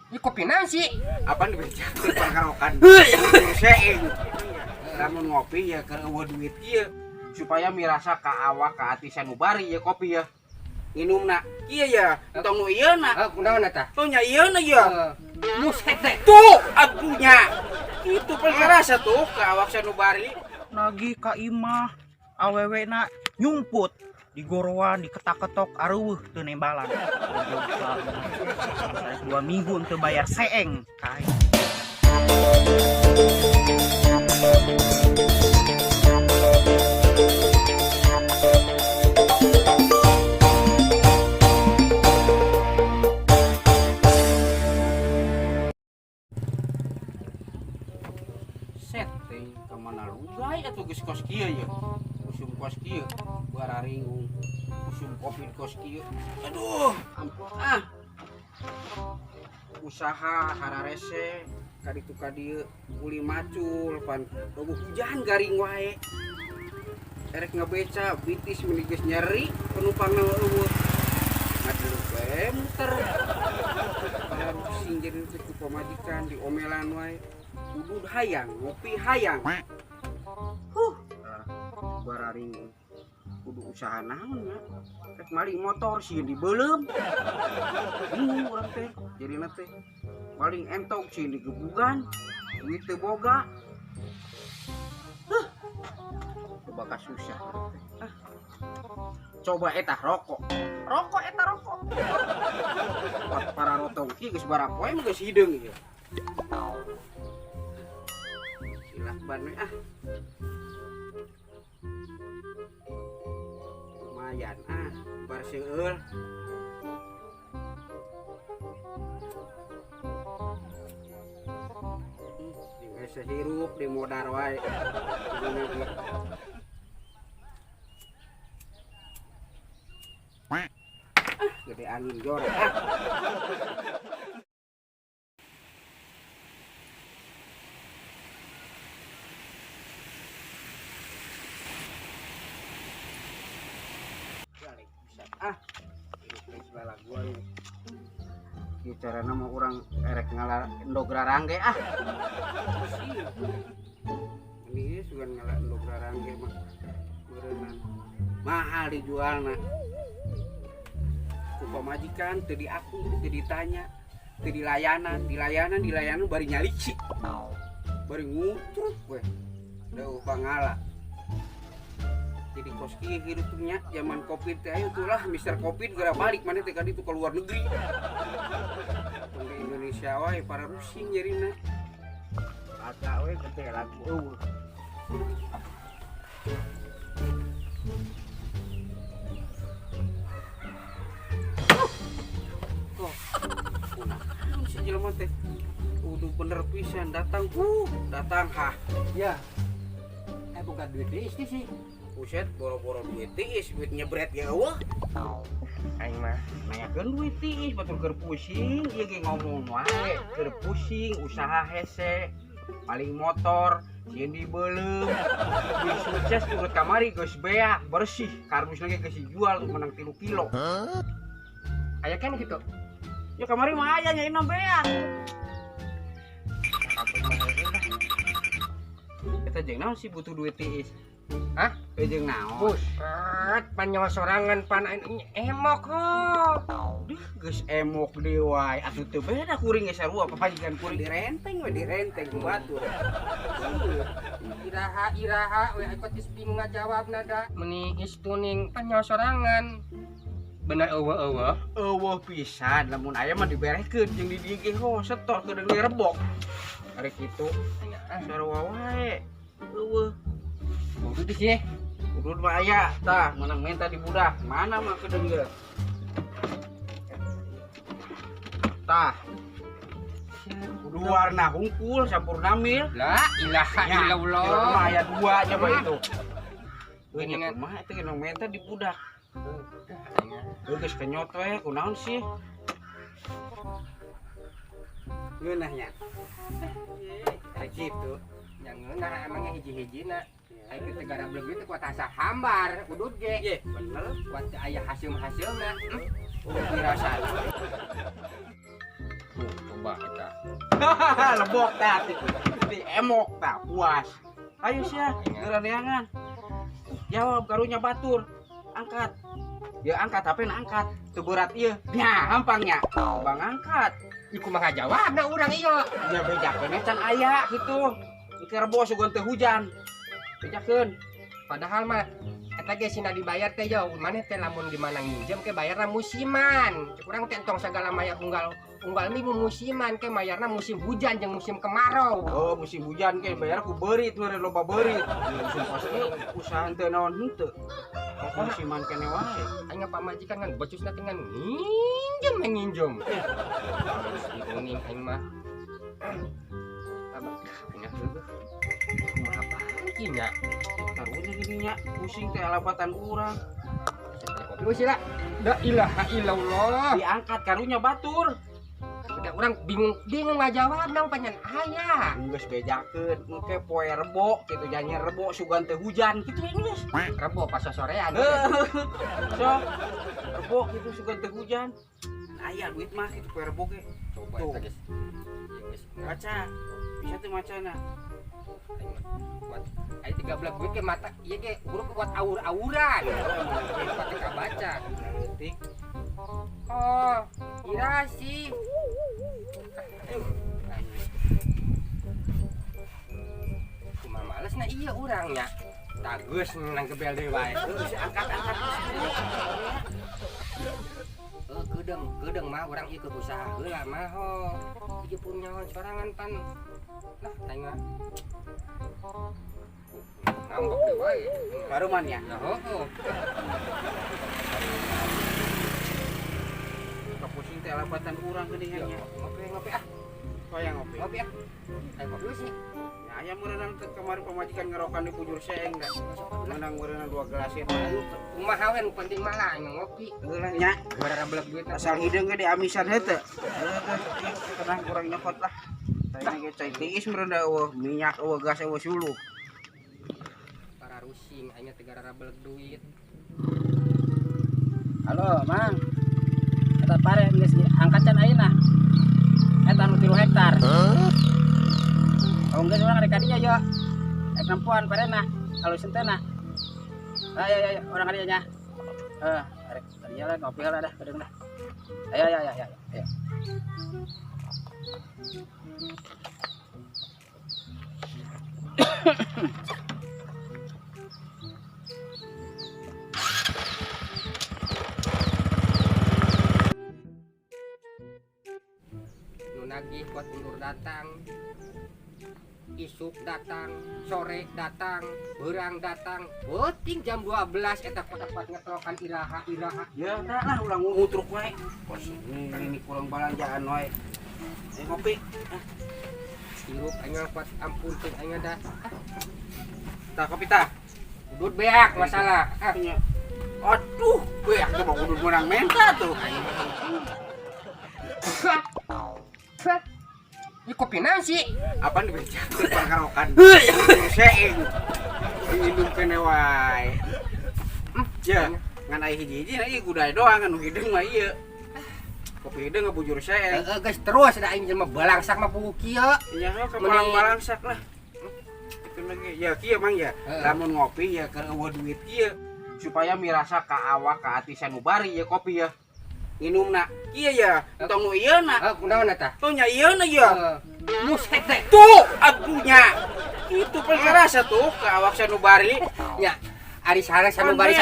Ini kopi nasi. Apaan dibaca perkarokan seeng lamun ngopi ya keur eueuh duit kieu supaya mirasa ka awak ka hati sanubari ya kopi ya minumna kieu ya entong nu ieuna Kunaon eta? tuh nya ieuna ya Muset teh. tuh atunya itu perkarasa tuh ka awak sanubari Nagi ka imah awewe na nyumput di gorowan diketak-ketok areueuh teu nembalan. 2 minggu teu bayar seeng kae. setting kemana lugai atuh geus kos kieu ya usum kos kieu bararingung usum kopi di kos kieu aduh ampun usaha hararese kaditu kadieu uli macul pan eueuh hujan garing wae erek ngabeca bitis meni geus nyeri penumpangna eueuh ngadeluk bae muter para pusing jadi itu pamajikan di omelan wae kudu hayang ngopi hayang bararing kudu usaha naon ya rek maling motor sieun dibeulem bingung urang teh jadi teh maling entok sieun digebugan duit teu boga coba kasusah coba eta rokok eta rokok para rotong kieu geus barang poe mah geus hideung ieu silakban we lumayan bar seueul biasa hirup di modar wae gede angin jorok segala gua ini carana mah urang erek ngalar endog rarangge ini sugan ngalar endog rarangge mah beureunan mahal dijualna ku pamajikan teu diaku teu ditanya teu dilayanan bari nyalici bari ngutruk we deuh pangala jadi kos kieu hidupnya zaman covid teh ayo tuh lah Mister Covid gara balik mana teh kadi tuh ke luar negeri di Indonesia wae para rusing jarina kata we gede lagu eueuh kok kunaon si jelema teh kudu bener pisan datang Ya. Bukan duit deui sih. Buset, boro-boro duit tiis, duit nyebret ya eueuh. Aing mah Nanyakeun duit tiis, batur keur pusing, ieu ge ngomong wae, keur pusing, usaha hese, paling motor, sieun dibeuleuh. Duit sukses turut kamari geus beak, bersih, kardus lagi geus dijual menang 3 kilo. aya kan gitu. Ya kamari mah aya nya beak. Eta jeung naon sih butuh duit tiis? Hah? Jeung naon? Buset, panyawa sorangan pan emok kok. Duh, geus emok deui wae. Atuh teu beda kuring geus sarua papajikan kuring direnteng ku batur. Iraha we ikut geus bingung ngajawabna da. Meni istuning panyawa sorangan. Bener eueuh. Eueuh pisan, lamun aya mah dibereskeun jeung di dieu ge setor kedeung direbok. Arek kitu sarua wae. Eueuh. Kudu di sih. Kudu mah aya tah, menang minta di budak. Mana mah kedeung ge. Tah. Kudu warna hungkul sampurna mil. La ilaha illallah. Mah aya 2 nya mah itu. Ini Nya mah itu menang minta di budak. Geus kenyot we kunaon sih? Ngeunahnya. Kayak gitu. Yang ngeunah emangnya hiji-hijina. Aing teh gara bleug itu kuat asa hambar udud ge. Ye, bener. Kuat aya hasil-hasilna. dirasa. Coba kita. Lebok dah, di emok dah, puas. Ayo sia, gerandeangan. Jawab karunya batur, angkat. Ya angkat HP na angkat, teu berat ieu. Nya hampangnya, bang angkat. Iku mah ngajawabna urang ieu. Ya bejakeun can aya kitu. Iki rebo sugan teu hujan. Bejakeun. Padahal mah eta ge sina dibayar teh yo, maneh teh lamun di mana nginjem ke bayarna musiman. Urang teh entong sagala maya unggal minggu musiman ke bayarna musim hujan jeung musim kemarau. Oh, musim hujan ke bayar ku beurit meureun loba beurit. Musim pasti usaha teu naon henteu. Musiman kene wae. Aing pamajikan kan bocusna teh ngan nginjem. Kuning aing mah. Abang, ingat dulu. Kumaha bae nya. Karunya gininya pusing teh alabatan urang. Lu sila. La ilaha illallah. Diangkat karunya batur. Udah orang bingung ngajawab nang panjen aya. Geus bejakeun engke poe rebo kitu janji rebo sugan teh hujan kitu geus. Rebo pas sorean. So, rebo kitu sugan teh hujan. Aya duit mah kitu poe rebo ge. Coba Tuh. eta geus. Baca. Bisa teh macana. Ai 13 duit ke mata ieu ge huruf kuat aur-auran. Pakai kabaca. Tik. Oh, ira sih. Cuma males na iya urangnya. Tagus nang gebel deui wae. Angkat-angkat. Gedeng mah urang ieu usaha heula mah ho. Ieu punya sorangan pan. Nah, tanya. Ngambek deui wae. Karuman ya. Ya heuh. Kapusing teh alabatan urang geuningannya. Ngopi ah. Hoyang ngopi. Ngopi ah. Ayo ngopi sih. Ya aya meureunang teh kemarin pamajikan ngerokan di bujur seeng da. Menang meureunang 2 gelas ieu. Kumaha we nu penting mah lah anu ngopi. Heula nya. Bara beleg duit Asal hideung ge diamisan henteu. Tenang kurang nyokot lah. Tanya ge cai tiis meureun da eueuh minyak eueuh gas eueuh suluh. Para rusing anya teh gara beleg duit. Halo, Mang. Eta pare geus angkat can ayeuna. Eta anu 3 hektar. Oh, geus urang rek kadinya yo. Ek nampuan parena, halus hentena. Ya, orang kadinya nya. Rek kadinya lah ngopi heula dah, geudeung dah. Ayo. Nagih buat undur datang, isuk datang, sore datang, berang datang, penting jam 12 eta dapat ngetrokan iraha. Ya dah lah ulang ngutruk wae. Bos ini kurang balanjaan wae. Ngopi. Hirup anya kuat ampun teh anya dah. Tah kopi tah. Udut beak masalah. Aduh, beak teh mah kudu menang menta tuh. Ini kopi naon sih? Apaan dibejakeun pangkarokan. Seeng. Diindung kene wae. Ya, ngan aya hiji-hiji na ieu gudai doang anu hideung mah ieu. Kopi hideung ngebujur seeng. Guys terus ada aing jelema balangsak mah pugu kieu. Nya ke balang-balangsak lah. Itu lagi ya kieu mang ya. Lamun ngopi ya keur eueuh duit kieu supaya mirasa ka awak ka ati sanubari ya kopi ya. Minumna kieu ya, tong nu ieuna. Kunaon eta? Tuh nya ieuna ya. Musek teh. Tuh, aduhnya. Itu perkarasa tuh ke awak sanubari. Nya ari sareng sanubari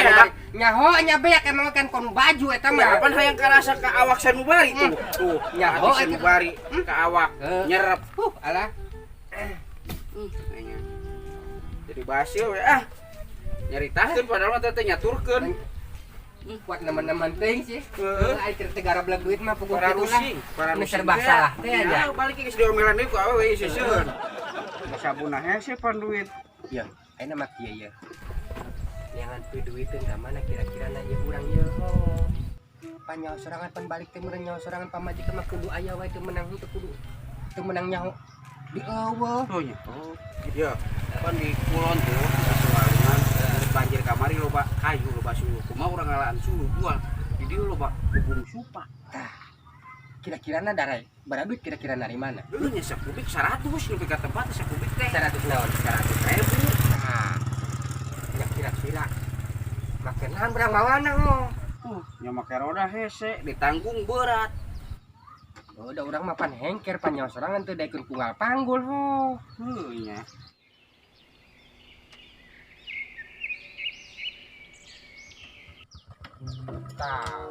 nyaho nya beak emang kan kon baju eta mah. Apaan hayang karasa ke awak sanubari tuh. Tuh, nyaho sanubari ke awak nyerep. Alah. Jadi basil we nyaritakeun padahal mah teh nyaturkeun. Kuat nemen-nemen teuing sih. Ai tegara beleg duit mah puguh Para kitu lah. rusing, para Nu rusing serba salah teh ya. aja. Balik geus diomelan deui ku awewe seuseun. Sabuna hese pan duit. Ya, ayeuna mah kieu ya. Jangan duiteun ka mana kira-kira na ieu urang ieu ho. Panyaho sorangan pan balik teh meureun nyaho sorangan pamajikan mah kudu aya wae teu menang teu kudu teu menang nyaho di eueuh. Oh nya. Oh. Iya, pan di kulon tuh kasualingan banjir kamari loba kayu loba suluh. Kumaha urang ngalaan suluh jual. Jadi lo Pak hubung supa. Kira-kira na darai berabit kira-kira dari mana? Lu nya sakubik 100 lebih ke tempat sakubik teh. 100 naon 100.000. Nah, ya kira-kira makan nahan berang mawana ho. Nya make roda hese ditanggung berat. Udah orang mapan hengker panyaw sorangan teu daekeun punggal panggul ho. Nya. Tah.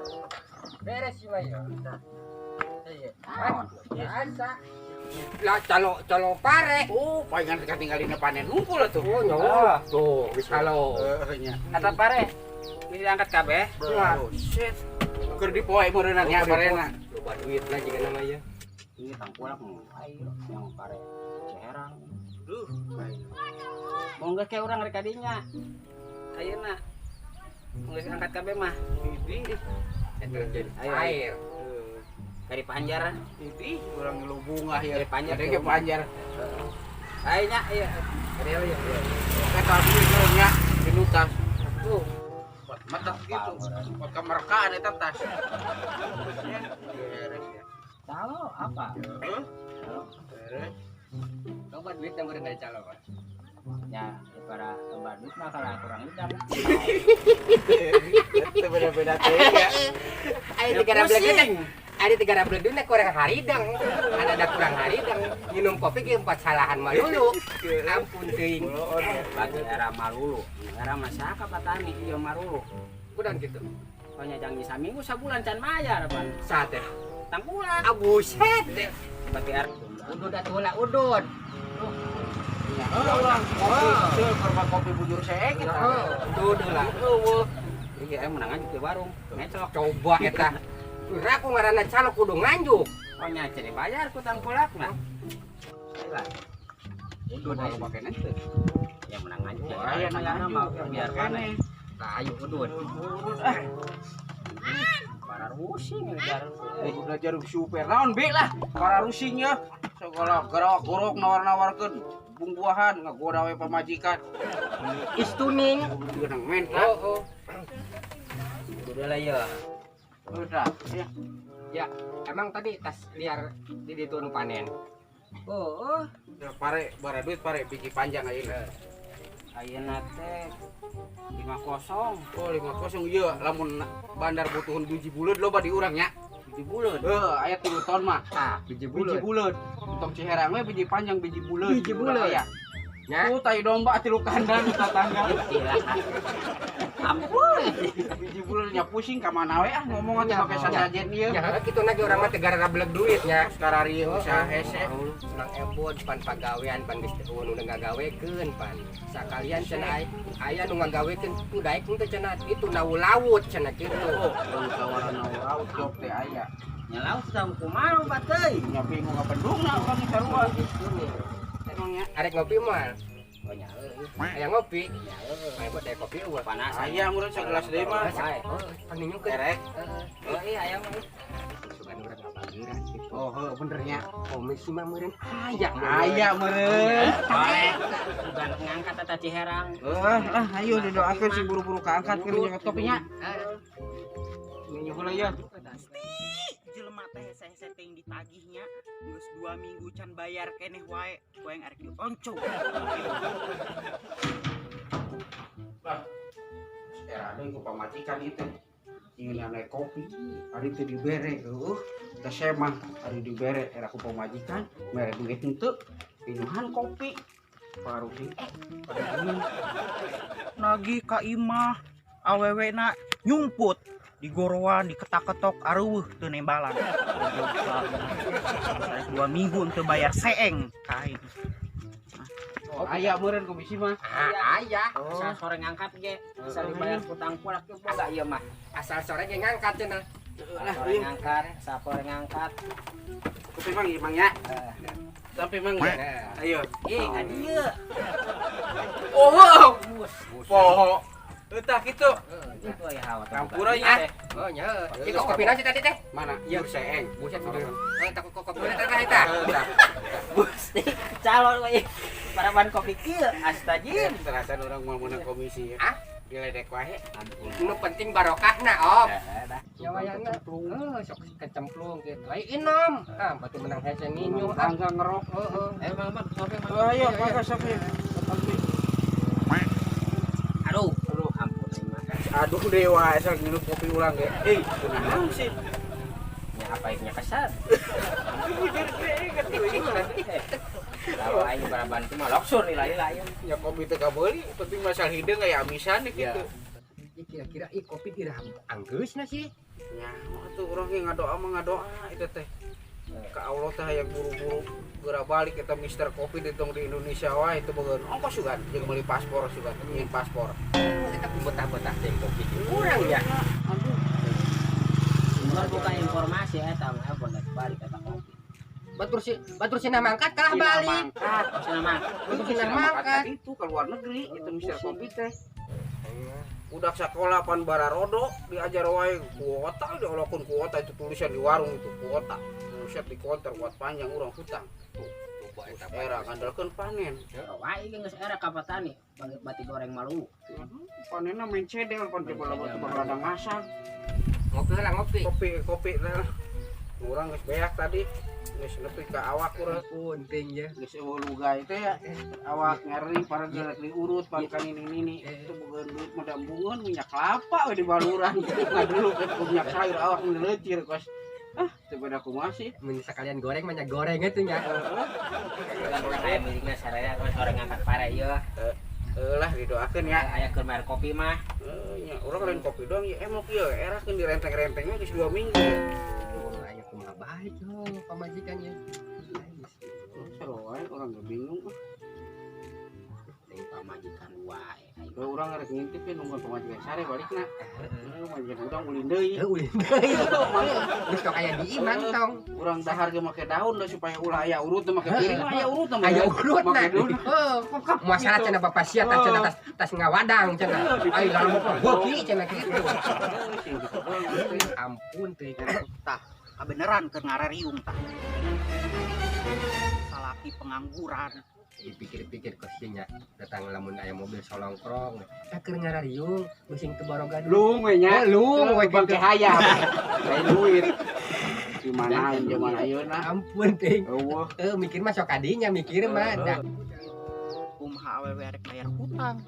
Beres sih Mayo. Iya. Biasa. Lah calo pare. Oh, palingan ketinggalin panen ngumpul atuh. Oh, nyawa. Tuh, wis halo. Nya. Kata pare, bisa angkat kabeh. Oh, shit. Keur dipoe meureunna nya barena. Coba duit lah jika namanya. Ini tangkulak mau ayo yang pare Ciherang. Duh, Mau nggak kayak orang rek kadinya. Ayeuna. Geus angkat kabeh mah. ini Itu jadi Ayo. air. Dari Panjar. ini urang lu bunga ya. Dari Panjar. Ada ke Panjar. Ayo nya, ayo. Ada ya. Kata duit nya dinutas. Tuh. Buat mata gitu. Buat kemerkaan eta tas. Beres ya. Tahu apa? Beres. Coba duit yang berendah calo Pak. Ya, para badut mah kalau kurang udang. Itu beda-beda teh ya. Ayo 3 bulan ada 3 bulan dulu kurang haridang. Ada kurang haridang. Minum kopi ge 4 salahan mah dulu. Ampun teuing. Bagi era malulu. Era masyarakat petani ieu marulu. Udah gitu. Pokoknya jangan bisa minggu sebulan can mayar pan. Sate. Tangkulan. Abuset. Berarti era Udud atuh lah udud. Ya, orang kopi, korban kopi bujur saya gitu. Udud lah. Iya, menang aja di warung. Ngecok. Coba eta. Kira aku ngaranna calo kudu nganjuk. Pokoknya cari bayar ku tangkulak nah. Lah. Udah kalau pakai nanti. Ya menang aja. Aya Aya mau biar mana. Nah, ayo udud. Para rusing biar Udah jarum super naon be lah. Para rusingnya sekolah gerok-gerok nawar-nawarkeun buah-buahan ngagoda we pamajikan. Istuning. Geunang men kan. Oh. udah lah ya. Udah ya. Ya, emang tadi tas liar di ditu nu panen. Oh, Ya, pare bara duit pare biji panjang ayeuna. ayeuna teh 50. Oh 50 ieu lamun bandar butuhun biji buleud loba di urang nya. Biji buleud. Aya 3 ton mah. Ah, biji Biji buleud. Untuk Ciherang we biji panjang biji buleud. Biji buleud. Ya. Ya. Tai domba 3 kandang tetangga. Gila. Ampun. Biji buleudnya pusing ka mana we ah ngomong atuh make sasajen ieu. Ya, kitu nage urang mah teh gara-gara beleg duitnya. Sekarari usaha hese. Urang ebot pan pagawean pan geus teu nu ngagawekeun pan. Sakalian cenah aya nu ngagawekeun tu daek teh cenah itu laut cenah kitu. Tawaran laut job teh aya. Nyalau sudah kumaha Pak teh. Nya bingung ngapendungna urang di sarua. Emangnya arek ngopi mah. Oh nya Aya ngopi. Aya buat aya kopi eueuh. panas. Aya meureun sagelas deui mah. Oh, panginyu ke. Erek. Oh iya aya mah. Sugan urang ngabageurang gitu. Oh, heuh bener nya. Komisi mah meureun aya. Aya meureun. Baik. Bukan ngangkat tata Ciherang. Ayo didoakeun sing buru-buru kaangkat keur nyegot kopinya. Nyuhun aya. Jelema teh hese-hese teh ditagihnya geus 2 minggu can bayar keneh wae goeng arek dionco. Era deui ku pamajikan itu. Ingin naik kopi, ari teu dibere heuh. Teh semah ari dibere era ku pamajikan, mere duit henteu. Pinuhan kopi. Baru sih. Nagih ka imah awewena nyumput di gorowan diketak-ketok areueuh teu nembalan. 2 minggu teu bayar seeng kain. Oh, aya meureun komisi mah. Aya. Asal sore ngangkat ge bisa dibayar hutang pulak ge boga ieu mah. Asal sore ge ngangkat cenah. Sore ngangkat, sapore ngangkat. Kopi mang ieu mang ya. Sampai mang ya. Ayo. Ka dieu. Oh, poho. Entah gitu. Itu aya hawa. Campur aja. Oh nya. Ieu kopi nasi tadi teh. Mana? Ieu seeng. Buset udah. Tak kopi teh eta. Bus calon we. Paraban kopi kieu astajin. Terasa orang mau menang komisi ya. Ah? diledek wae. Nu penting barokahna, Om. Dah. Nyawayana sok kecemplung gitu. Ai inom. Ah, batu menang hese nginum. Angga ngerok. Heeh. Ayo Mang, sopi Mang. Ayo, pakai sopi. Aduh. Aduh, ampun Mang. Aduh dewa, asal minum kopi ulang ge. Naon sih? Ya apa yang kesal? Kalau aing baraban itu mah loksur nilai lain. Ya kopi teh kabeuli, penting masalah hideung aya amisan gitu. Kira-kira kopi dirah anggeusna sih. Ya, tuh orang yang ngadoa mah ngadoa itu teh. Ka Allah teh hayang buru-buru geura balik eta Mister Kopi ditong di Indonesia wae itu beungeun ongkos juga jeung meuli paspor juga ingin paspor. Kita betah-betah teh kopi kurang ya. Aduh. Cuma buka informasi eta mah boleh balik eta kopi. Batur sina mangkat kalah balik. Sana Mang. Batur sina mangkat. Itu ke luar negeri itu Mister Kopi teh. Udah sekolah pan bararodo diajar wae kuota diolokun kuota itu tulisan di warung itu kuota. Buset di konter buat panjang urang hutang. Coba eta Era ngandalkeun panen. Wae geus era ka petani, bati goreng malu. Panenna main cedel pan coba ladang masak. Ngopi lah ngopi. Kopi teh. Urang geus beak tadi. Geus nepi ka awak urang. Penting ya. Geus eueuh teh ya. Awak ngeri para gerak diurut pan kan ini. Itu bukan duit madambueun minyak kelapa we di baluran. Ngadulu ke minyak sayur awak ngeulecir kos. Ah, sepeda kumaha sih? Mun sekalian goreng banyak goreng itu nya. Kan urang aya milikna saraya kalau orang ngangkat pare ieu. Lah didoakeun ya. Aya keur mer kopi mah. Nya urang lain kopi doang ya emok ieu erakeun direnteng-rentengnya geus 2 minggu. Aya kumaha baik yo pamajikannya. Seru wae urang ge bingung. Teh pamajikan wae. Urang arek ngintip nunggu pamajikan sare balikna. Majikan urang ulin deui. Ulin deui. Geus tok aya di imang tong. Urang dahar ge make daun da supaya ulah aya urut make piring mah aya urut mah. Aya urut na. Make daun. Masalah cenah bapak sia tas ngawadang cenah. Ai lalu mah beuki cenah kitu. Ampun teh. Tah, kebeneran keur ngarariung tah. Salaki pengangguran. Dipikir-pikir kosinya datang lamun aya mobil solongkrong. Keur ngarariung musim teu barogan. Lung we nya. Lung we bangke hayam. Lain duit. Di mana zaman ayeuna. Ampun teh. Eueuh. Mikir mah sok kadinya mikir mah. Kumaha awewe arek bayar hutang.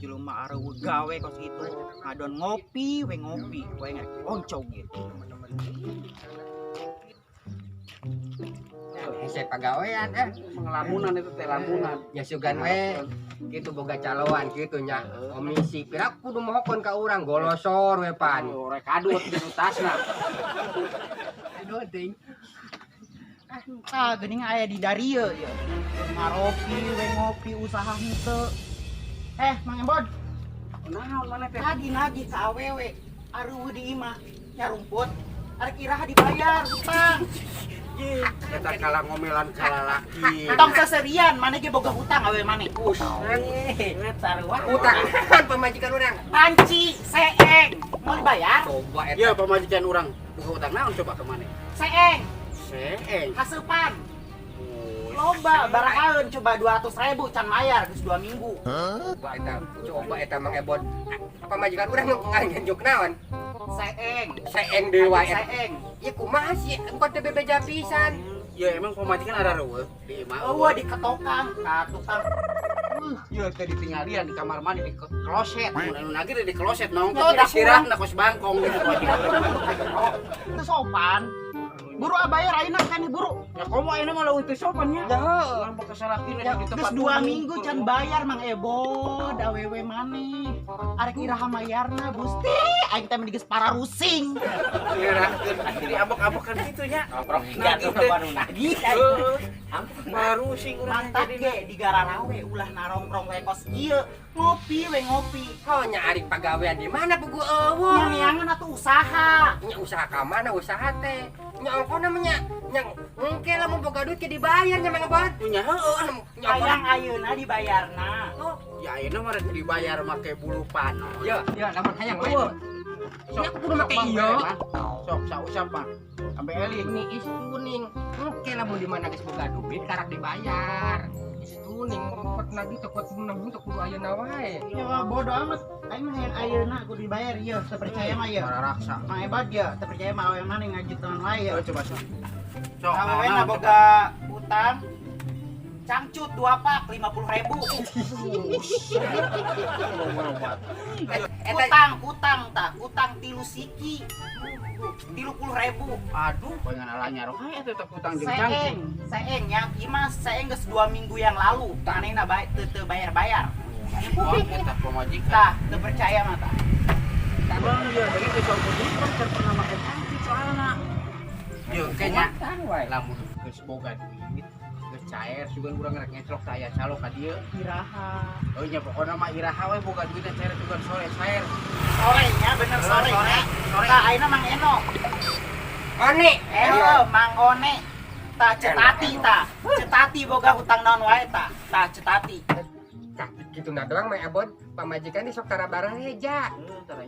Jelema areueuh gawe kos itu. Ngadon ngopi, we ngarek oncong gitu. Hese pagawean Ngelamunan itu teh lamunan. nya sugan we kitu boga caloan kitu nya komisi pira kudu mohon ka urang golosor we pan Rek kadut di tasna. aduh ting Geuning aya di darieu ya. Ngaropi, we ngopi usaha henteu. Mang Embod, Naon mana teh? nagih ka awewe areueuh di imah nya rumput. Arek iraha dibayar hutang. Eta kala ngomelan kala laki. Tong seserian, mana ge boga hutang awewe maneh. utang pamajikan urang Panci, seeng, mau dibayar? coba Ya eta pamajikan urang buka utang naon coba ke mana? Seeng, Seeng. hasupan. Loba, barakaeun coba 200.000 can mayar geus 2 minggu. coba eta mang ebot pamajikan urang nganjuk naon Seeng, seeng dewa eta seeng. ya kumaha sih engko teh bebeja pisan Ya emang pamajikan ada reueuh di imah. Eueuh di ketokang, ka tukang. Ya teh ditinggalian di kamar mandi di kloset. Mun lagi di kloset Oh, nongkrong dah di sirahna kos bangkong gitu. Itu sopan. Buru bayar ayeuna kan buru. Ya komo ini malah itu sopannya. Heuh. Lampu kesalahin Ya, di geus tempat 2 minggu can bayar Mang Ebod, awewe maneh. Arek iraha mayarna Gusti, aing teh mending geus para rusing. Ngerakeun jadi abok-abokan gitu nya. Nongkrong hingga tuh baru nagih. Baru sing urang Mantap ge di Gararawe ulah narongkrong we kos ieu. Ngopi we ngopi. oh nya ari pagawean di mana pugu eueuh Nyanyiangan atuh usaha. nya usaha ka mana usaha teh nya ongkona nya nya engke lamun boga duit ke dibayar nya mang ebot punya heueuh. nya ongkona Hayang ayeuna dibayarna. oh Ya ayeuna mah rek dibayar make bulu panon. ya lamun hayang we nya kudu make ieu Sok sausap mah. Sampai eling. ini is kuning engke lamun di mana geus boga duit karak dibayar itu kuning pernah gitu kuat menang untuk kudu ayeuna wae. Ya bodo amat. Aing mah yang ayeuna kudu dibayar ieu, teu percaya mah ieu. Para raksa. Mang Ebad ya, teu percaya mah awewe mana ngajutan wae ya. Coba sok. Awewe na boga utang cangcut 2 pak 50.000. Utang tah, utang 3 siki. 30.000. Aduh, pengen alanya roh aya tetep utang jeung cangcut. Seeng yang imas seeng geus 2 minggu yang lalu. Tanena bae teu bayar-bayar. Oh, eta pamajikan. Tah, teu percaya mah tah. Bang, ya dari ke soal kudu kan pernah make cangcut soalna. Yo kayaknya lamun geus boga duit, geus cair sugan urang rek ngecelok teh aya calo ka dieu. Iraha. Oh nya pokona mah iraha we boga duitna cair sugan sore cair. Sorenya bener sorenya. Tah ayeuna Mang Eno. One. Mang One. Tah cetati tah. Cetati boga hutang naon wae tah. Tah cetati. Tah kitu na doang mah abon pamajikan di sok tarabara heja.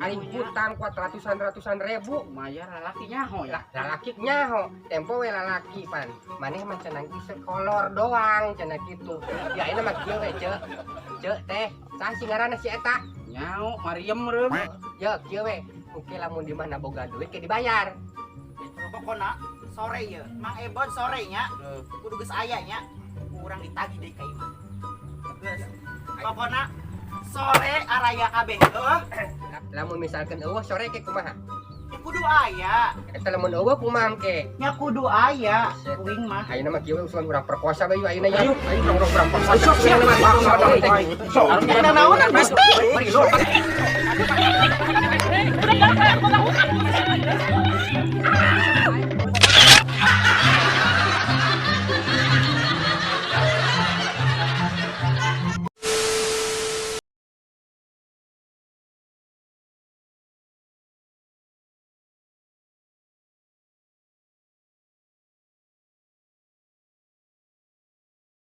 Aing hutang kuat ratusan ribu. Mayar lalaki nyaho ya. Lalaki nyaho, tempo we lalaki pan. Maneh mah cenah geus kolor doang cenah kitu. Ya ayeuna mah kieu we, Cek. Cek teh, saha sih ngaranna si eta? Nyaho Mariem reum. Ya kieu we. Oke lamun di mana boga duit ke dibayar. Pokona sore ya. Mang Ebon sore nya kudu geus aya nya. Urang ditagih deui ka imah. Geus. Pokona sore araya kabeh heuh. Lamun misalkan eueuh sore ke kumaha? Ya kudu aya. Eta lamun eueuh kumaha ke? Nya kudu aya. Kuing mah. Ayeuna mah kieu we usulan urang perkosa bae ayeuna ya. Ayo urang perkosa. Sok, sok, sok. Sok, sok, sok. Naonan, Gusti?